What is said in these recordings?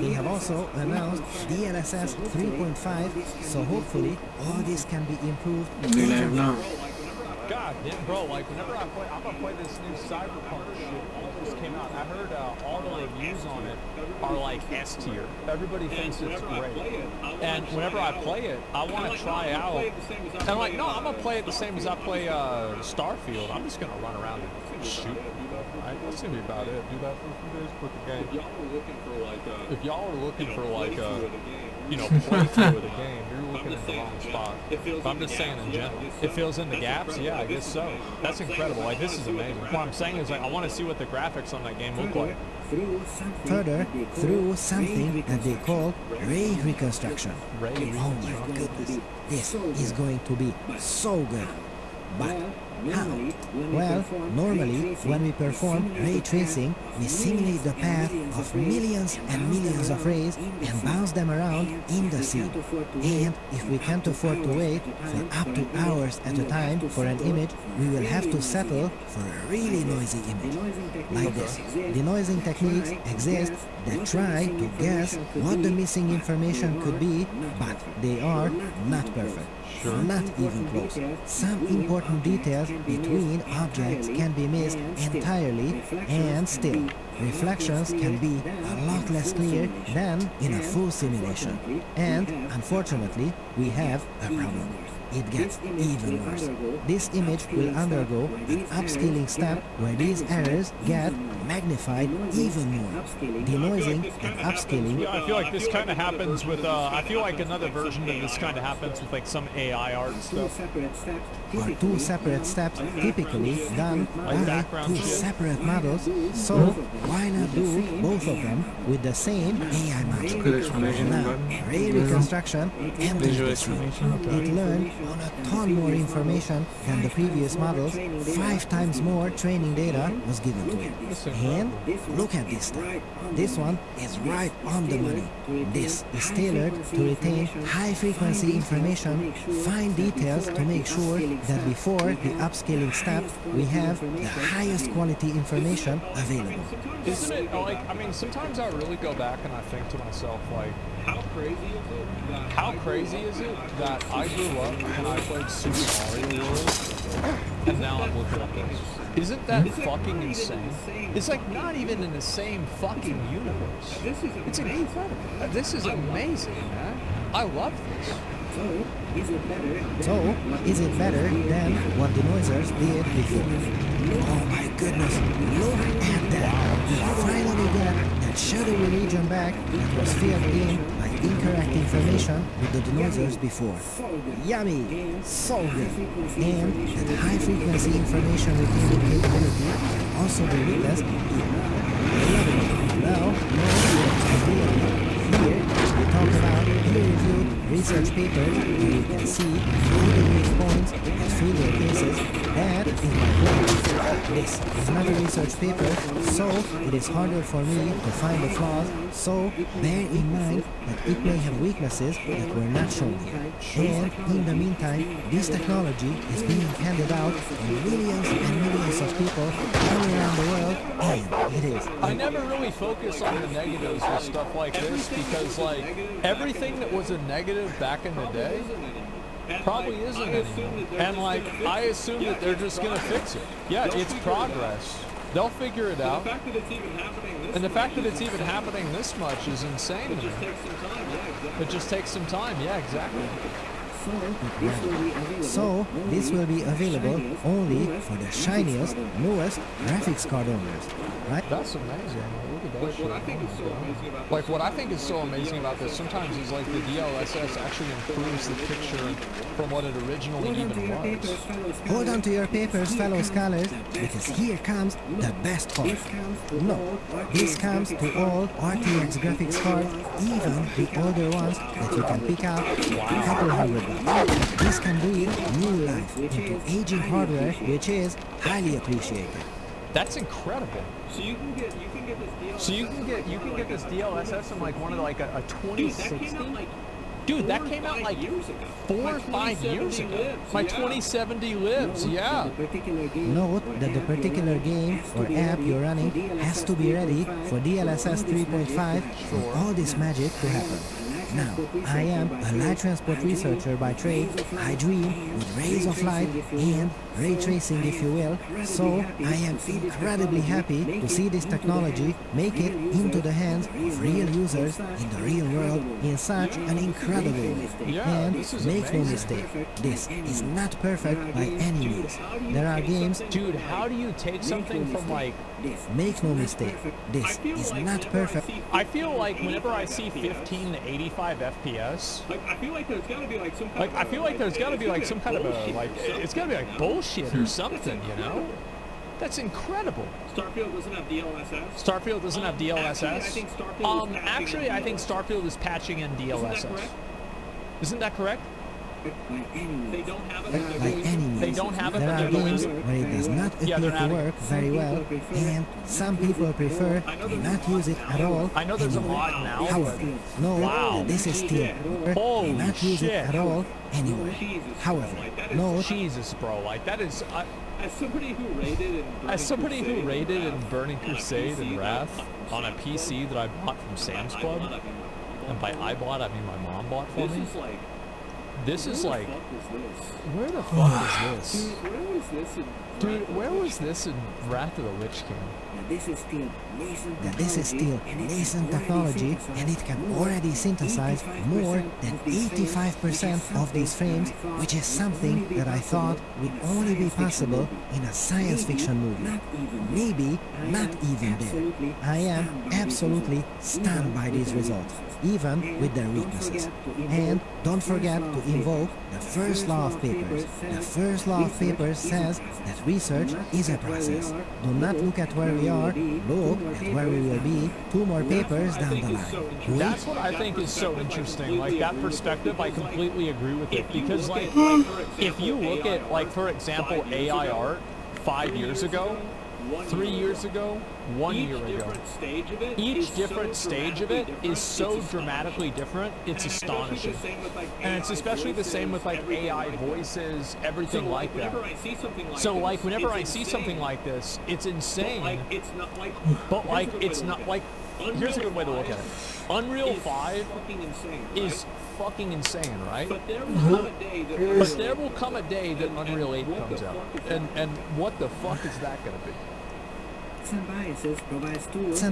they have also announced DLSS 3.5, so hopefully all this can be improved. God, bro, like whenever I'm gonna play this new Cyberpunk shit, all this came out. I heard all the reviews on it are like S tier. Everybody thinks it's great. And whenever I play it, I want to try out. And I'm like, no, I'm gonna play it the same as I play Starfield. I'm just gonna run around and shoot. Right? That's gonna be about it. Do that for a few days, quit the game. If y'all are looking for like you know, playthrough of the game, you're looking at the wrong spot. But I'm just saying in general. It fills in the gaps? Yeah, I guess so. That's incredible. Like, this is amazing. What I'm saying is, like, I want to see what the graphics on that game look like. Further, through something that they call ray reconstruction. Oh my goodness, this is going to be so good. But how? Well, normally when we perform ray tracing, we simulate the path of millions and millions of rays and bounce them around in the scene. And if we can't afford to wait for up to hours at a time for an image, we will have to settle for a really noisy image. Like this. Denoising techniques exist that try to guess what the missing information could be, but they are not perfect. Not even close. Some important details between objects can be missed entirely, and still, reflections can be a lot less clear than in a full simulation. And, unfortunately, we have a problem. It gets even worse. This image will undergo an upscaling step where these errors get magnified even more. Denoising and upscaling. Yeah, I feel like this kind of happens with, I feel like another version of this kind of happens with like some AI art stuff. Or two separate steps typically done by two separate models, so why not do both of them with the same AI model? Now, ray reconstruction enters this room. It learned on a ton more information than the previous models. 5 times more training data was given to it. And look at this stuff. This one is right on the money. This is tailored to retain high-frequency information, fine details to make sure that before the upscaling step, we have the highest quality information available. Isn't it, like, I mean, sometimes I really go back and I think to myself, like, how crazy is it that I grew up and I played Super Mario World, and now I'm looking at this? Isn't that fucking insane? It's like not even in the same fucking universe. It's incredible. This is amazing, man. I love this. So, is it better than what the Noisers did before? Oh my goodness, look at that! We finally get that shadowy region back that was filled in by incorrect information with the denoisers before. Yummy! So good! And that high-frequency information retaining capability can also be witnessed here we talk about peer-reviewed research papers where you can see all the weak points and failure cases. That is my goal. This is another research paper, so it is harder for me to find the flaws, so bear in mind that it may have weaknesses that were not shown here. And in the meantime, this technology is being handed out to millions and millions of people all around the world, and it is. I never really focus on the negatives with stuff like this because, like, everything that was a negative back in the day probably isn't anymore. And, like, I assume that they're just going to fix it. Yeah, it's progress. They'll figure it out. And the fact that it's even happening this much is insane to me. It just takes some time. Yeah, exactly. So, this will be available only for the shiniest, newest graphics card owners, right? That's amazing. Look at that shit. Like, what I think is so amazing about this sometimes is, like, the DLSS actually improves the picture from what it originally even was. Hold on to your papers, fellow scholars, because here comes the best part. No, this comes to all RTX graphics cards, even the older ones that you can pick up a couple $100. This can breathe new life into aging hardware, which is highly appreciated. That's incredible. So you can get this DLSS in like one of like a 2060. Dude, that came out like 4 or 5 years ago. My 2070 lives, yeah. Note that the particular game or app you're running has to be ready for DLSS 3.5 for all this magic to happen. Now, I am a light transport researcher by trade. I dream with rays of light and ray tracing, if you will, so I am incredibly happy to see this technology make it into the hands of real users in the real world in such an incredible way. And make no mistake, this is not perfect by any means. There are games... Dude, how do you take something from like... Make no mistake, this is not perfect. I feel like whenever I see 15 to 85 FPS, I feel like there's gotta be like some kind I feel like there's gotta be like some kind of a, like, it's gotta be like bullshit or something, you know? That's incredible. Starfield doesn't have DLSS. Starfield doesn't have DLSS. Actually, I think Starfield is patching actually, I think Starfield is patching in DLSS. Isn't that correct? Isn't that correct? They don't have it. By any means. They don't have it, There but are they're games doing it. where it does not appear to work very well, and some people prefer to not use it at all. I know there's a anyway. mod now. However, no, Wow. this is still Holy not use it shit. at all anyway. However, no, Jesus, bro, like that is... As somebody who raided in Burning Crusade and Wrath on a PC that I bought from Sam's Club, and by I bought, I mean my mom bought for me. This is like, where the fuck is this? Dude, where was this in Wrath of the Lich King? that this is still nascent technology and it can already synthesize more than 85% of these frames, which is something that I thought would only be possible in a science fiction movie. Maybe not even there. I am absolutely stunned by these results, even with their weaknesses. And don't forget to invoke the first law of papers. The first law of papers says that research is a process. Do not look at where we are, look at where we will be 2 more papers down the line. That's what I think is so interesting. Like that perspective, I completely agree with it. Because like, if you look at, like, for example, AI art 5 years ago, 3 years ago, 1 year ago, each different stage of it is so dramatically different, it's astonishing. And it's especially the same with like AI voices, everything like that. So like whenever I see something like this, it's insane. But like it's not like, here's a good way to look at it. Unreal 5 is fucking insane, right? But there will come a day that Unreal 8 comes out. And what the fuck is that gonna be? Sun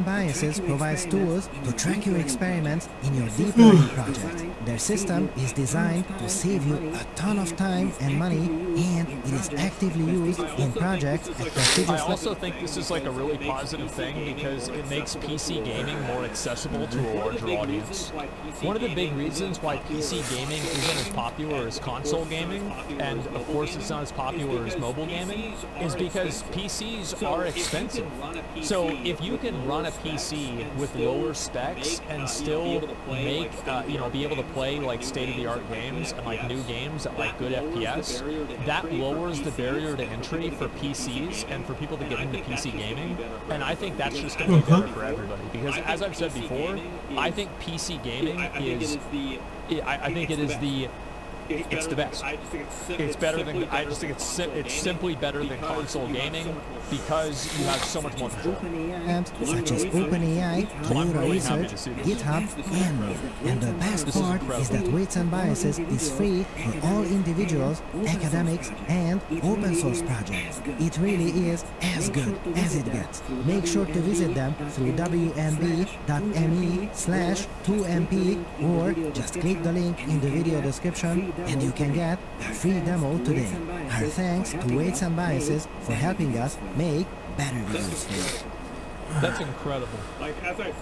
Biases provides tools to track your experiments in your deep learning project. Their system is designed to save you a ton of time and money, and it is actively used in projects at prestigious I also think this is like a really positive thing because it makes PC gaming more accessible to a larger audience. One of the big reasons why PC gaming isn't as popular as console gaming, and of course it's not as popular as mobile gaming, is because PCs are expensive. So if you can run a PC with lower specs and still make, be able to play like state-of-the-art games and like new games at like good FPS, that lowers the barrier to entry for PCs and for people to get into PC gaming. And I think that's just going to be better for everybody because, as I've said before, I think PC gaming is, I think it is the, it's the best. It's better than, I just think it's simply better than console gaming because you have so much more control. Apps such as OpenAI, Toyota Research, GitHub, and more. And the best part is that Weights and Biases is free for all individuals, academics, and open source projects. It really is as good as it gets. Make sure to visit them through wnb.me/2mp or just click the link in the video description and you can get a free demo today. Our thanks to Weights and Biases for helping us make better videos for you. That's incredible. Like as I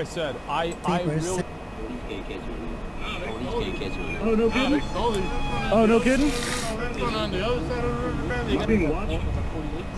said, I Papers really. Oh, no kidding? Oh, no kidding? That's going on the other side of the river, man.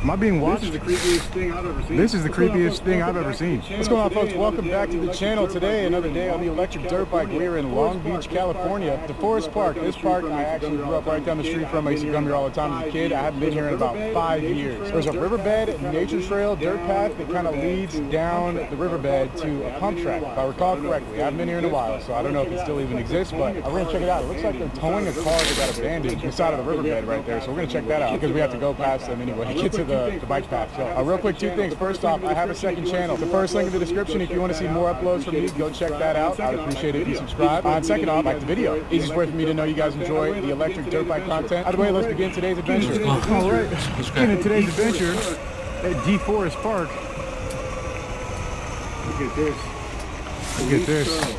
Am I being watched? This is the creepiest thing I've ever seen. This is the creepiest thing I've ever seen. What's going on, folks? Welcome back to the channel. Today, another day on the electric dirt bike. We're in Long Beach, California. The Forest Park. This park I actually grew up right down the street from. I used to come here all the time as a kid. I haven't been here in about 5 years. There's a riverbed, nature trail, dirt path that kind of leads down the riverbed to a pump track, if I recall correctly. I haven't been here in a while, so I don't know if it still even exists, but we're going to check it out. It looks like they're towing a car that got abandoned inside of the riverbed right there, so we're going to check that out because we have to go past them anyway to get to the bike path. So, real quick, two things. First off, I have a second channel. The first link in the description. If you want to see more uploads from me, go check that out. I'd appreciate it if you subscribe. And second off, like the video. Easiest way for me to know you guys enjoy the electric dirt bike content. Either way, let's begin today's adventure. All right, beginning today's adventure at D Forest Park. Look at this. Look at this.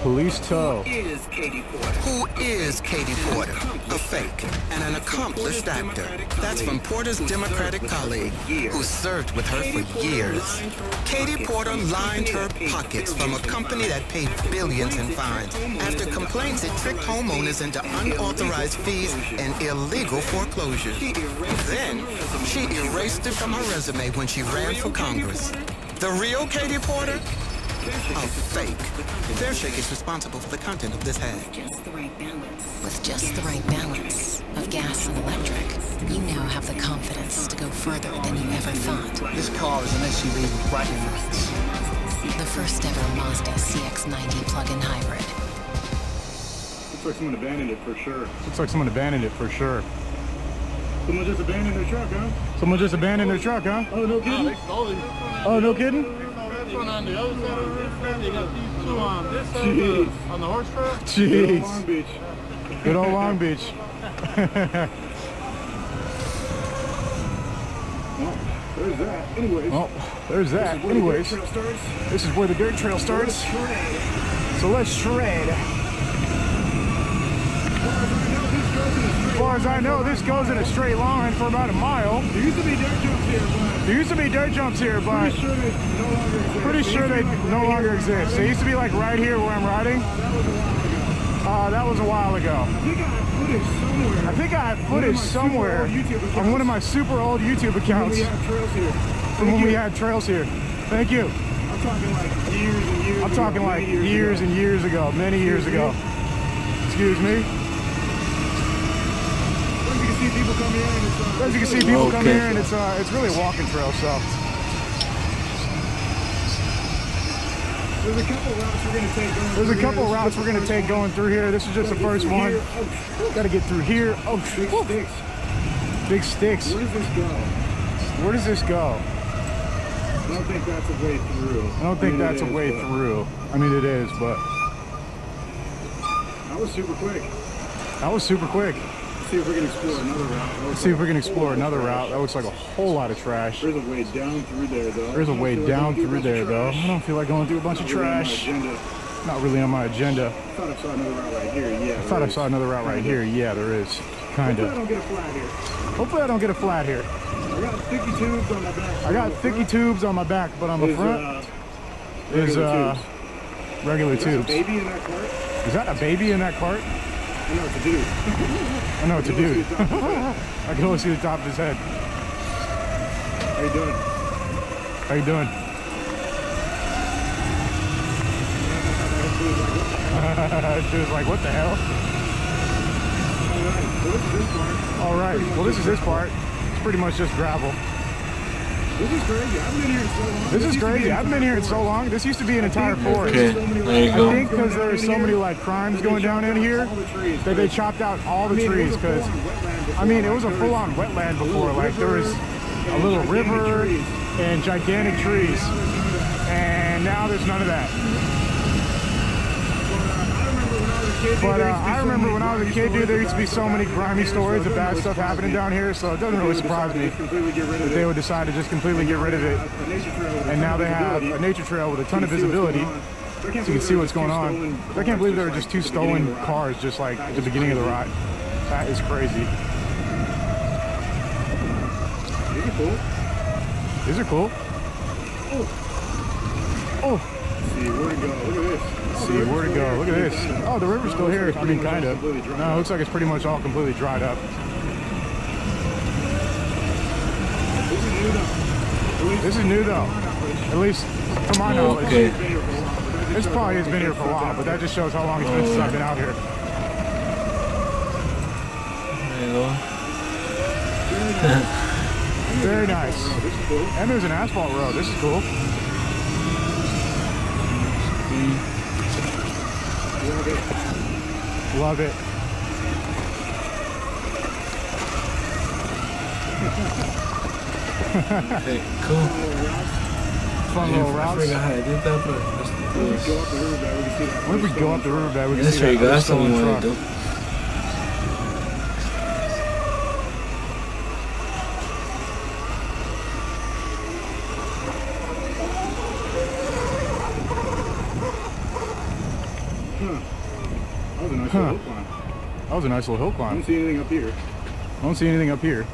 Police tow. Who is Katie Porter? A fake and an accomplished actor. That's from Porter's Democratic colleague, who served with her for years. Katie Porter lined her pockets from a company that paid billions in fines after complaints it tricked homeowners into unauthorized fees and illegal foreclosures. Then, she erased it from her resume when she ran for Congress. The real Katie Porter? A fake. Fairshake is responsible for the content of this ad. With just the right balance of gas and electric, you now have the confidence to go further than you ever thought. This car is an SUV with bragging rights. The first ever Mazda CX-90 plug-in hybrid. Looks like someone abandoned it for sure. Looks like someone abandoned it for sure. Someone just abandoned their truck, huh? Someone just abandoned their truck, huh? Oh, no kidding? Oh, no kidding? On the other side of this, they got these two on this side on the horse trail. Jeez. Long Beach. Good old Long Beach. Well, there's that. Anyways. Well, there's that. Anyways, this is where the dirt trail starts. So let's shred. As far as I know, this goes in a straight line for about a mile. There used to be dirt jumps here, but... There used to be dirt jumps here, but... Pretty sure they no longer exist. They used to be like right here where I'm riding. That was a while ago. I think I have footage somewhere. On one of my super old YouTube accounts. From when we had trails here. Thank you. I'm talking like years and years. I'm talking like years and years ago, many years ago. Excuse me. As you can see, people come here and it's really a walking trail, so. There's a couple routes we're going to take going There's a couple routes we're going to take going through here. This is just the first one. Got to get through here. Oh, big sticks. Big sticks. Where does this go? Where does this go? I don't think that's a way through. I don't think that's a way through. I mean, it is, but. That was super quick. That was super quick. Let's see if we can explore another route. Let's see if we can explore another route. That looks like a whole lot of trash. There's a way down through there, though. There's a way down through there, though. I don't feel like going through a bunch of trash. Not really on my agenda. I thought I saw another route right here. Yeah. I thought I saw another route right here. Yeah, there is. Kind of. Hopefully I don't get a flat here. Hopefully I don't get a flat here. I got thicky tubes on my back. I got thicky tubes on my back, but on the front is regular tubes. Baby in that cart? Is that a baby in that cart? I know it's a dude. I know it's a dude. I can only see the top of his head. How you doing? How you doing? She was like, what the hell? All right, well this is this part. It's pretty much just gravel. This is crazy. I've been here in so long. This is crazy. I've been here in so long. This used to be an entire forest. Okay, there you go. I think because there's so many like crimes going down in here that they chopped out all the trees. Because I mean, it was a full-on wetland before. Like there was a little river and gigantic trees, and now there's none of that. But I remember when I was a kid, dude, there used to be so many grimy stories of bad stuff happening down here, so it doesn't really surprise me that they would decide to just completely get rid of it. And now they have a nature trail with a ton of visibility, so you can see what's going on. I can't believe there were just 2 stolen cars just like at the beginning of the ride. That is crazy. These are cool. Oh. See where to go. Look at this. See where to go. Look at this. Oh, the river's still here. I mean, kind of. No, it looks like it's pretty much all completely dried up. This is new though. At least from my knowledge. Okay. This probably has been here for a while, but that just shows how long it's been since I've been out here. There you go. Very nice. And there's an asphalt road. This is cool. Love it. Okay, cool. Fun little routes. I forgot how I did that, but let's do this. What if we go up the riverbed? We can That's see where you that go. That's what we stolen want truck. to do. That was a nice little hill climb. I don't see anything up here. I don't see anything up here.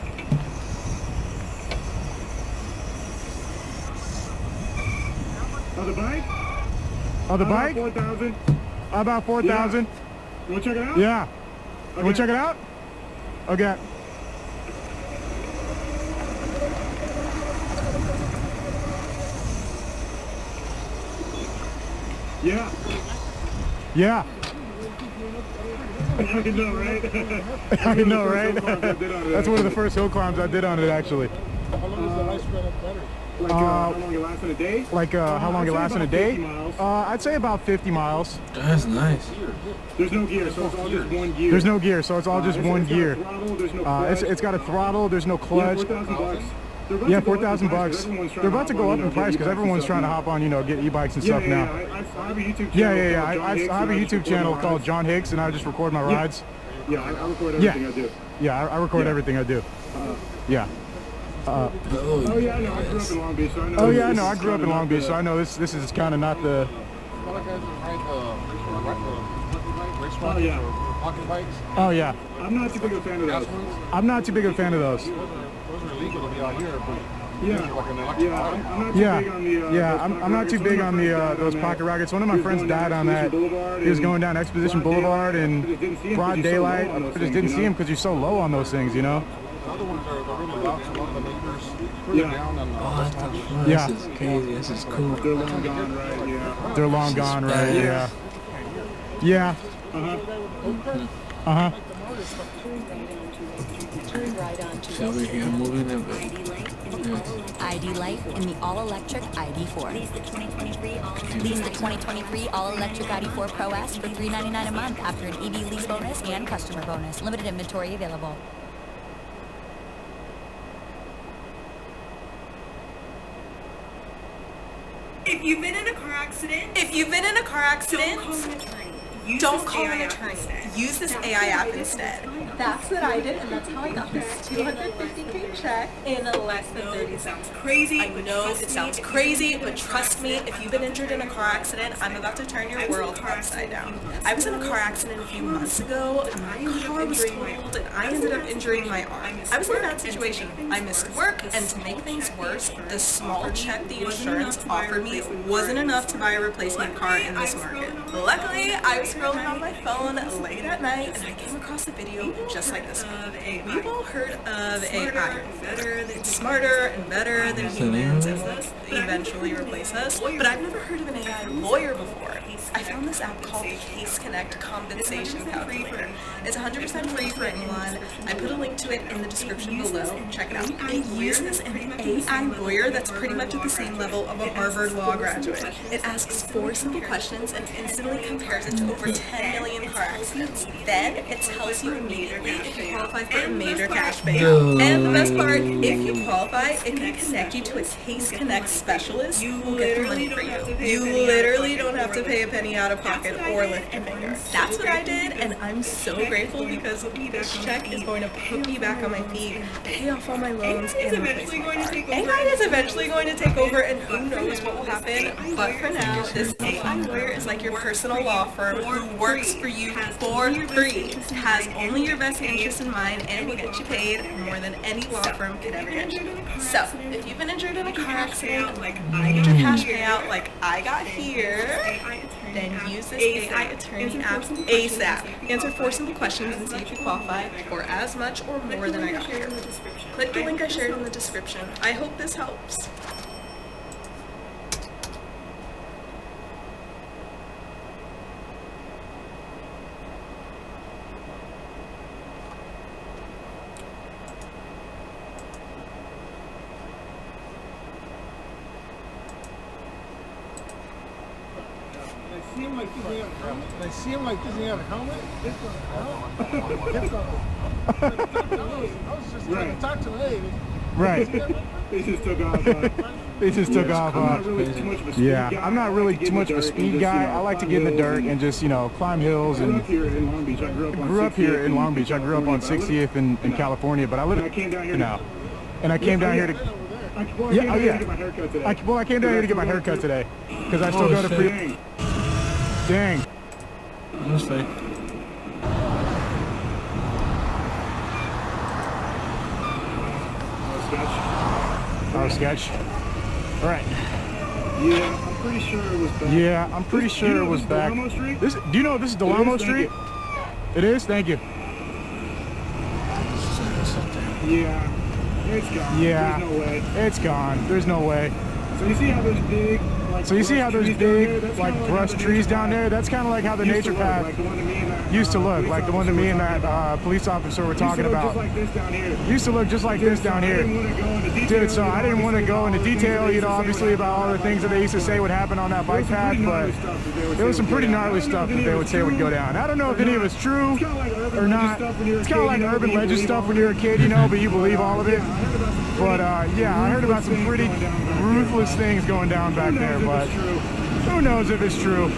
Oh, the bike? Oh, the bike? 4,000. About 4,000. You want to check it out? Yeah. Okay. You want to check it out? Okay. Yeah. Yeah. I know, right? I know, right? That's one of the first hill climbs I did on it, actually. How long is the ice run up better? Like how long it lasts in a day? Like how long it lasts in a day? I'd say about 50 miles. That's nice. There's no gear, so it's all just one gear. There's no gear, so it's all just one gear. It's got a throttle, there's no clutch. Yeah, $4,000 bucks. They're about to go up in price because everyone's trying to hop on, you know, get e-bikes and stuff now. I have a YouTube channel. Yeah. I have a YouTube channel called John Hicks, and I just record my rides. Yeah, I record everything I do. Yeah, I record everything I do. Yeah. Oh yeah, no, I grew up in Long Beach, so I know. Oh yeah, no, I grew up in Long Beach, so I know this is kind of not the. Oh yeah. Pocket bikes. Oh yeah. I'm not too big a fan of those. I'm not too big a fan of those. Those are illegal to be out here, but Yeah. like an electric bike. I'm not too big on the. Those pocket rockets. One of my friends died on that. He was going down Exposition Boulevard in broad daylight. I just didn't see him because you're so low on those things, you know. The other ones are really loud, so a lot of the neighbors really down on Oh, what the fuck? Yeah. This is crazy. This is cool. They're long gone, right? Yeah. They're long gone, right? Yeah. Yeah. So we're here moving it, but ID Light in the all-electric ID4. Lease the 2023 all-electric ID4 Pro S for $399 a month after an EV lease bonus and customer bonus. Limited inventory available. If you've been in a car accident, don't call an attorney. Use this AI app instead. That's what I did, and that's how I got this $250K check in less than 30 seconds. Crazy. I know it sounds crazy, but trust me, if you've been injured in a car accident, I'm about to turn your world upside down. I was in a car accident a few months ago. My car was totaled, and I ended up injuring my arm. I was in a bad situation. I missed work, and to make things worse, the small check the insurance offered me wasn't enough to buy a replacement car in this market. Luckily, I was scrolling on my phone late at night, and I came across a video just like this one. We've all heard of AI. It's smarter and better than humans and will eventually replace us, but I've never heard of an AI lawyer before. I found this app called Case Connect Compensation Calculator. It's 100% free for anyone. I put a link to it in the description below. Check it out. It uses an AI lawyer that's pretty much at the same level of a Harvard Law graduate. It asks 4 simple questions and instantly compares it to over 10 million car accidents. Then it tells you immediately if you qualify for a major cash payout. And the best part, if you qualify, it can connect you to a Case Connect specialist who will get the money for you. You literally don't have to pay a penny out of pocket or lift your finger. That's what I did, and I'm so grateful because this check is going to put me back on my feet, pay off all my loans, and replace my car. AI is eventually going to take over, and who knows what will happen, but for now, this AI lawyer is like your personal law firm who works for you for free, has only your best interest in mind, and will get you paid more than any law firm could ever get you. So, if you've been injured in a car accident, like major cash payout like I got here, then use this AI attorney app ASAP. Answer 4 simple questions and see if you qualify for as much or more than I got here. Click the link I shared in the description. I hope this helps. They see him like this, he have a helmet. I was just trying to talk to the lady. Right. They just took off. They just took off. Yeah, I'm not really too much of a speed guy. I like to get in the dirt and just, you know, climb hills. And I grew up here in Long Beach. I grew up here in Long Beach. I grew up on 60th in California, but I live in now. And I came down here to. Yeah, oh yeah. Well, I came down here to get my haircut today because I still go to free. Dang. That's fake. Oh, sketch. All right. Yeah, I'm pretty sure it was back. Yeah, I'm pretty sure it was back. This, do you know this is Delamo Street? It is? Thank you. Yeah, it's gone. Yeah, there's no way. It's gone. There's no way. So you see how there's big, like, so you see how there's big, like, brush trees down there? That's kind of like how the nature path used to look, like the one that me and that police officer were talking about. Used to look just like this down here. Dude, so I didn't want to go into detail, you know, obviously about all the things that they used to say would happen on that bike path, but there was some pretty gnarly stuff that they would say would go down. I don't know if any of it's true or not. It's kind of like urban legend stuff when you're a kid, you know, but you believe all of it. But yeah, I heard about some pretty ruthless things going down back there, but who knows if it's true.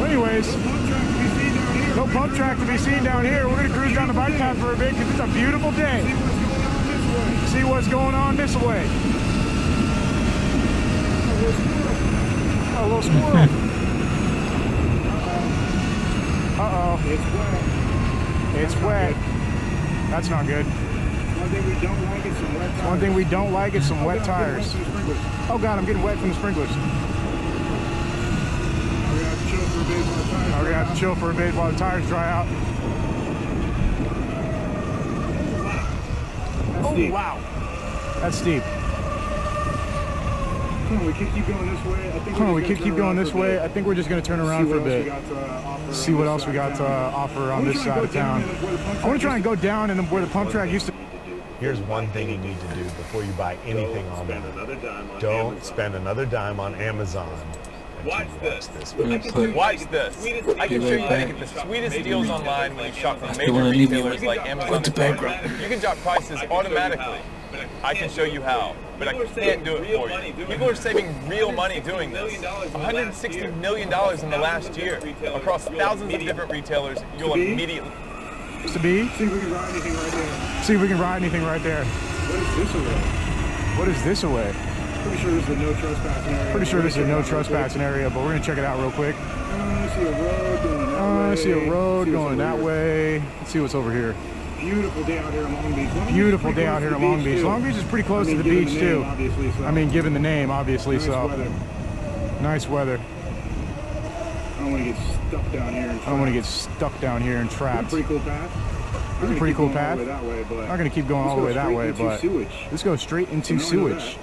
Anyways, no pump track to be seen down here. We're going to cruise down the bike path for a bit because it's a beautiful day. See what's going on this way. Oh, a little squirrel. Uh-oh. It's wet. That's not good. One thing we don't like is some wet tires. Oh God, I'm getting wet from the sprinklers. We're gonna have to chill for a bit while the tires dry out. Oh wow, that's steep. Come on, we can keep going this way. I think we're just gonna turn around for a bit. See what else we got to offer on this side of town. I want to try and go down and where the pump track used to. Here's one thing you need to do before you buy anything online. Don't spend another dime on Amazon. Watch this. Watch this. I can show you how to get the sweetest deals online when you shop from major retailers like Amazon. You can drop prices automatically. I can show you how, but I can't do it for you. People are saving real money doing this. $160 million in the last year across thousands of different retailers. You'll immediately. To be? See if we can ride anything right there. See if we can ride anything right there. What is this away? What is this away? Pretty sure this is a no trespassing area. Pretty sure this is a no trespassing area, but we're gonna check it out real quick. I see a road going that way. I see a road going that way. Let's see what's over here. Beautiful day out here in Long Beach. Beautiful day out here in Long Beach. Long Beach is pretty close to the beach too. I mean, given the name, obviously. So nice weather. I don't want to get stuck down here. I don't want to get stuck down here and trapped. Pretty cool path. This is a pretty cool path. I'm not going to keep going all the way that way, but this goes straight into sewage.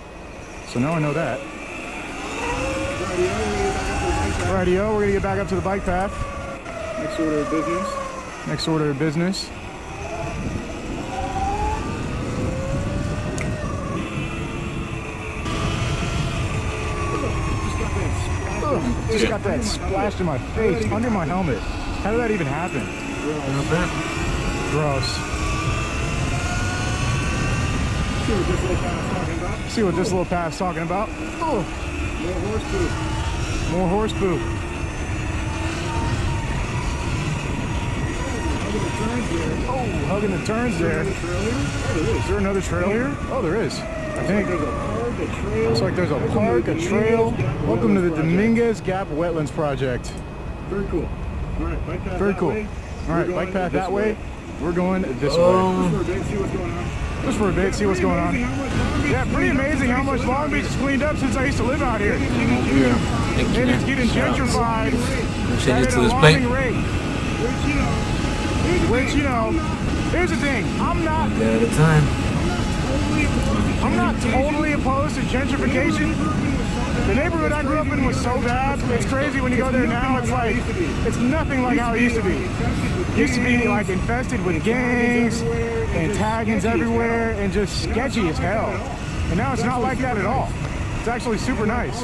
So now I know that. Rightio, we're going to get back up to the bike path. Next order of business. Next order of business. Just got that splashed in my face, under my helmet. How did that even happen? Gross. See what this little path's talking about? Oh. More horse poop. More horse poop. Oh, hugging the turns there. Is there another trail here? Oh, there is. I think. Looks like there's a park, a trail. Welcome to the Dominguez Gap Wetlands Project. Very cool. All right, bike path Very cool. All right, bike path that way. We're going this way. See what's going on. just for a bit, see what's going on. Yeah, pretty amazing how much Long Beach has cleaned up since I used to live out here. Yeah. And it's getting gentrified Change it at to an this plate. alarming rate. Which, you know, here's the thing. I'm not totally opposed to gentrification. The neighborhood I grew up in was so bad. It's crazy when you go there now. It's like, it's nothing like how it used to be. It used to be like infested with gangs and tag-ins everywhere and just sketchy as hell. And now it's not like that at all. It's actually super nice.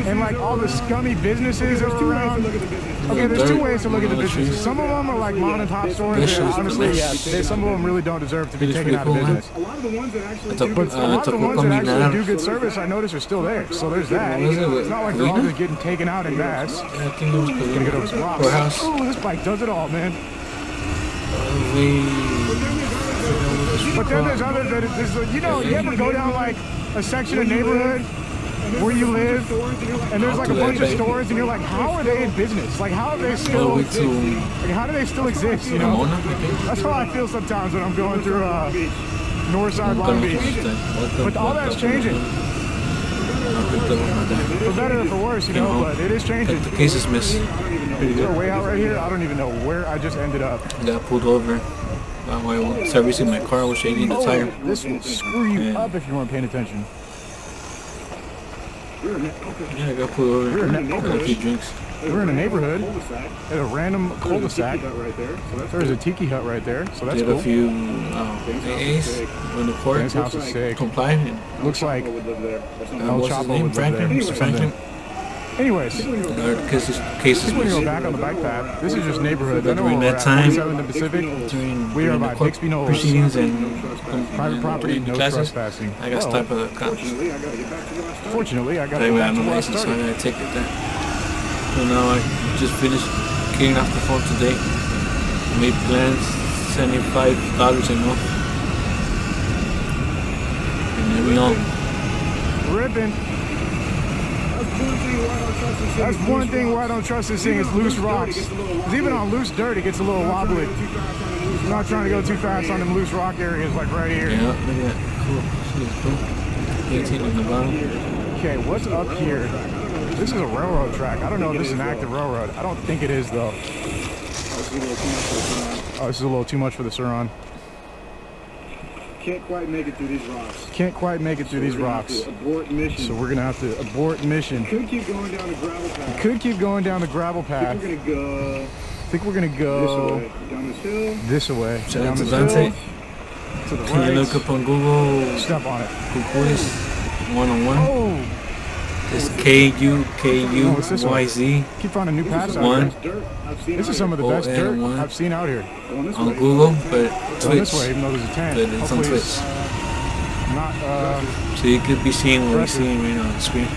And like all the scummy businesses are around. Okay, there's two ways to look at the businesses. Some of them are like mom and pop stores. And honestly, yeah, some of them really don't deserve to be taken out of business. But a lot of the ones that actually do good service, I notice, are still there. So there's that. It's not like they're all just getting taken out in mass. Gonna get over some rocks. Ooh, this bike does it all, man. But then there's other, you know, you ever go down like a section of neighborhood where you live, and there's like a bunch of stores, and you're like, how are they in business? Like, how are they still, like, how do they still exist, you know? That's how I feel sometimes when I'm going through north side Long Beach. But all that's changing. For better or for worse, you know, but it is changing. The case is missed. Is there a way out right here? I don't even know where I just ended up. Got pulled over. While servicing my car, I was changing the tire. This will screw you up if you weren't paying attention. Yeah, I got pulled over. Got a few drinks. We're in a neighborhood at a random cul-de-sac. There's a tiki hut right there, so that's cool. Did a few AAs when the court his house is sick. Complied. Looks like what's his name? Franklin. Anyways, cases when you go back on the bike path, this is just neighborhood. During that time, in the Pacific, we are by Bixby Knolls. Proceedings and private property, no trespassing. I got stopped by the cops. Fortunately, I got to go back to where I started. So I got a ticket there. So now I just finished getting off the phone today. Made plans, $75 and more. And then we all ripping. That's one thing why I don't trust this thing is loose rocks. Because even on loose dirt, it gets a little wobbly. I'm not trying to go too fast on them loose rock areas like right here. Yeah, look at that. Cool. 18 on the bottom. Okay, what's up here? This is a railroad track. I don't know if this is an active railroad. I don't think it is, though. Oh, this is a little too much for the Suron. Can't quite make it through these rocks. Can't quite make it through these rocks. Abort mission. So we're gonna have to abort mission. Could keep going down the gravel path. We could keep going down the gravel path. I think we're gonna go this way. Down this hill. This way. Shout down out to this Dante. hill. To the Can right. you look up on Google? Step on it. Kukuis 101. Oh. It's KUKUYZ. Keep finding new paths out here. This is some of the best dirt I've seen out here. On Google, but Twitch. This way, even though there's a 10. But it's on Twitch. Not, so you could be seeing what we're seeing right now on the screen.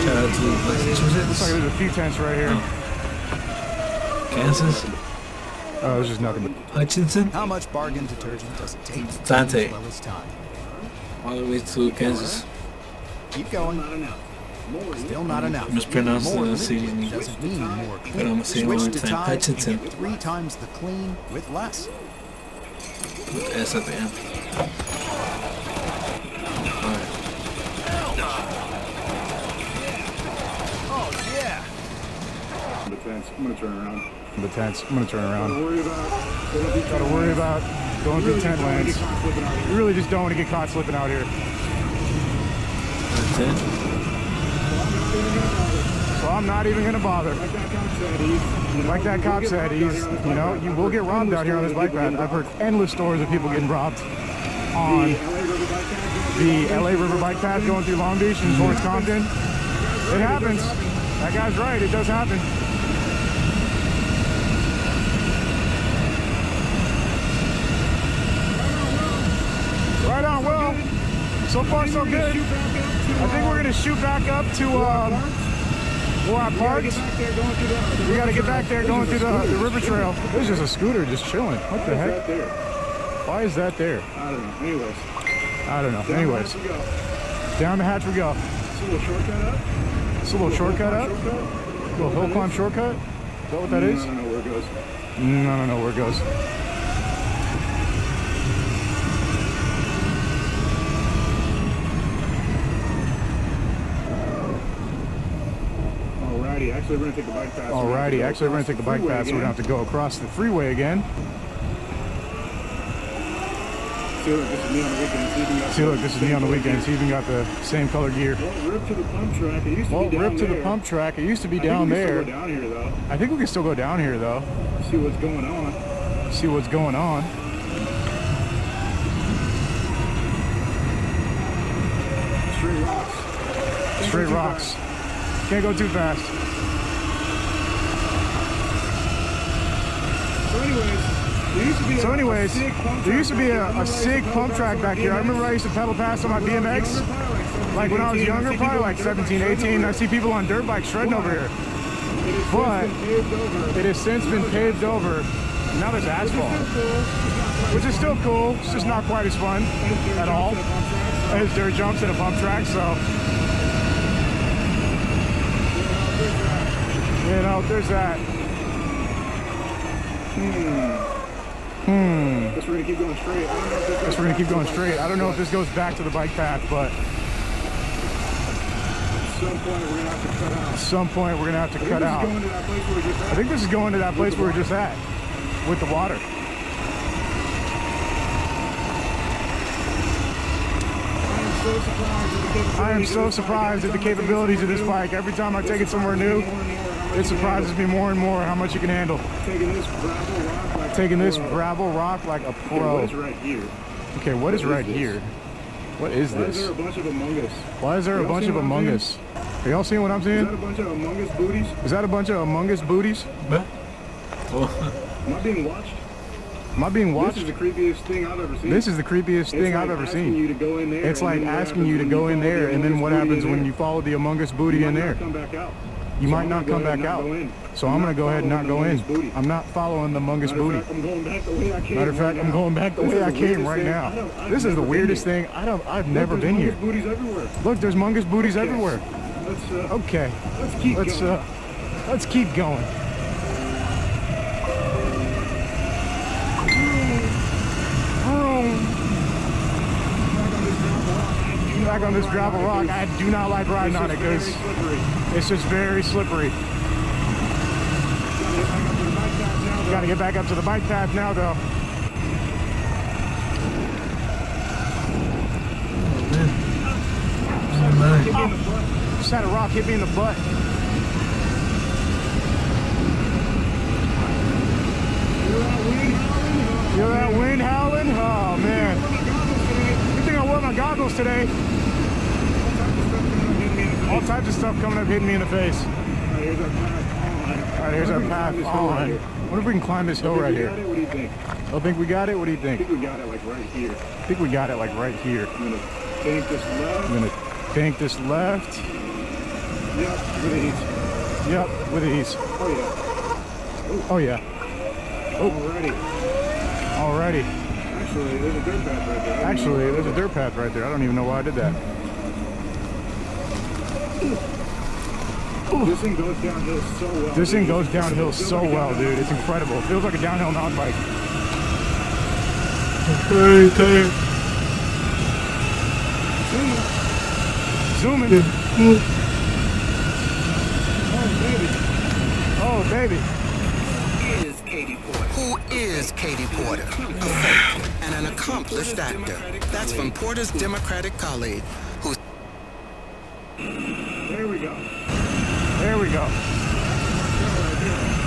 Shout out to Massachusetts. Looks like there's a few tents right here. Kansas. Oh, there's just nothing. Hutchinson. How much bargain detergent does it take to Dante. as well as time? All the way to Kansas. Keep going. Still not enough. Mispronounced the city's name. Doesn't mean more clean. But I'm gonna say it one more time. Hutchinson. 3 times the clean with less. With the S at the end. Alright. Oh yeah. The tents. I'm gonna turn around. The tents. I'm gonna turn around. Gotta worry about going through tent lands. You really just don't want to get caught slipping out here. That's it. So I'm not even gonna bother. Like that cop said, you know, you will get robbed out here on this bike path. I've heard endless stories of people getting robbed on the LA River bike path going through Long Beach and towards Compton. It happens. That guy's right. It does happen. Right on, well, so far so good. I think we're gonna shoot back up to where I parked. We gotta get back there going through the river trail. There's just a scooter just chilling. What the heck? Why is that there? I don't know. Anyways. I don't know. Anyways. Down the hatch we go. It's a little shortcut up. It's a little shortcut up? A little hill climb shortcut? Is that what that is? I don't know where it goes. No, I don't know where it goes. Alrighty, actually we're gonna take the bike path. Alrighty, actually we're gonna take the bike path, so we're gonna have to go across the freeway again. See, look, this is me on the weekends. See, look, this is me on the weekends. He even got the same color gear. Well, rip to the pump track. It used to be down rip to there. the pump track. It used to be down there. Still go down here, though. I think we can still go down here, though. See what's going on. See what's going on. Straight rocks. Straight rocks. Can't go too fast. So anyways, there used to be a sick pump track back here. I remember I used to pedal past on my BMX, like when I was younger, probably like 17, 18. I see people on dirt bikes shredding over here. But it has since been paved over. Now there's asphalt, which is still cool. It's just not quite as fun at all as dirt jumps at a pump track. So, you know, there's that. Guess we're gonna keep going straight. Guess we're gonna keep going straight. I don't know if this goes back to the bike path, but at some point we're gonna have to cut out. At some point we're gonna have to cut out. I think this is going to that place where we're just at, with the water. I am so surprised at the capabilities of this bike. Every time I take it somewhere new, it surprises me more and more how much you can handle. Taking this gravel rock like a pro. What is right here? Okay, what is right here? What is this? Why is there a bunch of Among Us? Why is there a bunch of Among Us? Are y'all seeing what I'm seeing? Is that a bunch of Among Us booties? Is that a bunch of Among Us booties? Am I being watched? Am I being watched? This is the creepiest thing I've ever seen. This is the creepiest thing I've ever seen. You to go in there, it's like asking you to go in there, and then what happens when you follow the Among Us booty in there? Come back out. You might not come back out. So I'm going to go ahead and not go in. I'm not following the Among Us booty. Matter of fact, I'm going back the way I came right now. This is the weirdest thing. I've never been here. Look, there's Among Us booties everywhere. Okay. Let's keep going. Back on this gravel rock. I do not like riding on it because it's just very slippery. Got to get back up to the bike path now, though. Just had a rock hit me in the butt. Feel that wind howling? Oh, man. Good thing I wore my goggles today. All types of stuff coming up hitting me in the face. Alright, here's our path on. What if we can climb this hill right here? What do you think? I think we got it. What do you think? I think we got it like right here. I think we got it like right here. I'm gonna bank this left. I'm gonna bank this left. Yep, with ease. Yep, with ease. Oh yeah. Oh yeah. Oh. Alrighty. Actually, there's a dirt path right there. Actually, there's a dirt path right there. I don't even know why I did that. This thing goes downhill so well. This thing goes downhill so well, dude. It's incredible. It feels like a downhill mountain bike. Very tired. Zooming. Oh, baby. Who is Katie Porter? A fake and an accomplished actor. That's from Porter's Democratic colleague, who... There we go. There we go.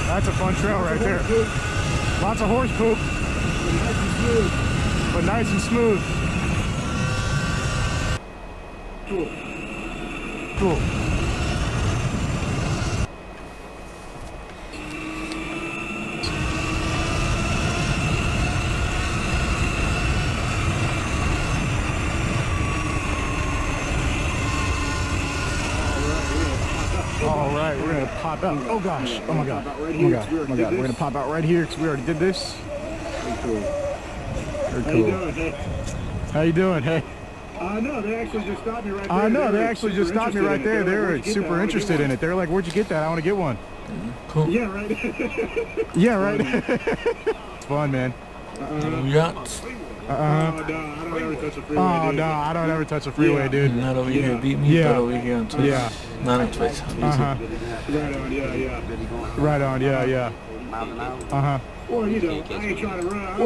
That's a fun trail right there. Lots of horse poop. But nice and smooth. Cool. Cool. All right, we're gonna pop out. Oh gosh! Oh my god! Oh my god! Oh my god! We're gonna pop out right here because we already did this. Very cool. Very cool. How you doing? Hey. No, they actually just stopped me right there. I know, they actually just stopped me right there. They were super interested in it. They're like, where'd you get that? I want to get one. Cool. Yeah, right. Yeah, right. It's fun, man. Yachts. No, I don't ever touch a freeway. Oh, dude. no, I don't ever touch a freeway, dude. Not over here. Beat me, Yeah. but over here on Twitch. Yeah. Not on Twitch. Uh-huh. Right on, yeah. Right on, yeah. Uh-huh. Well, you know, I ain't trying to run.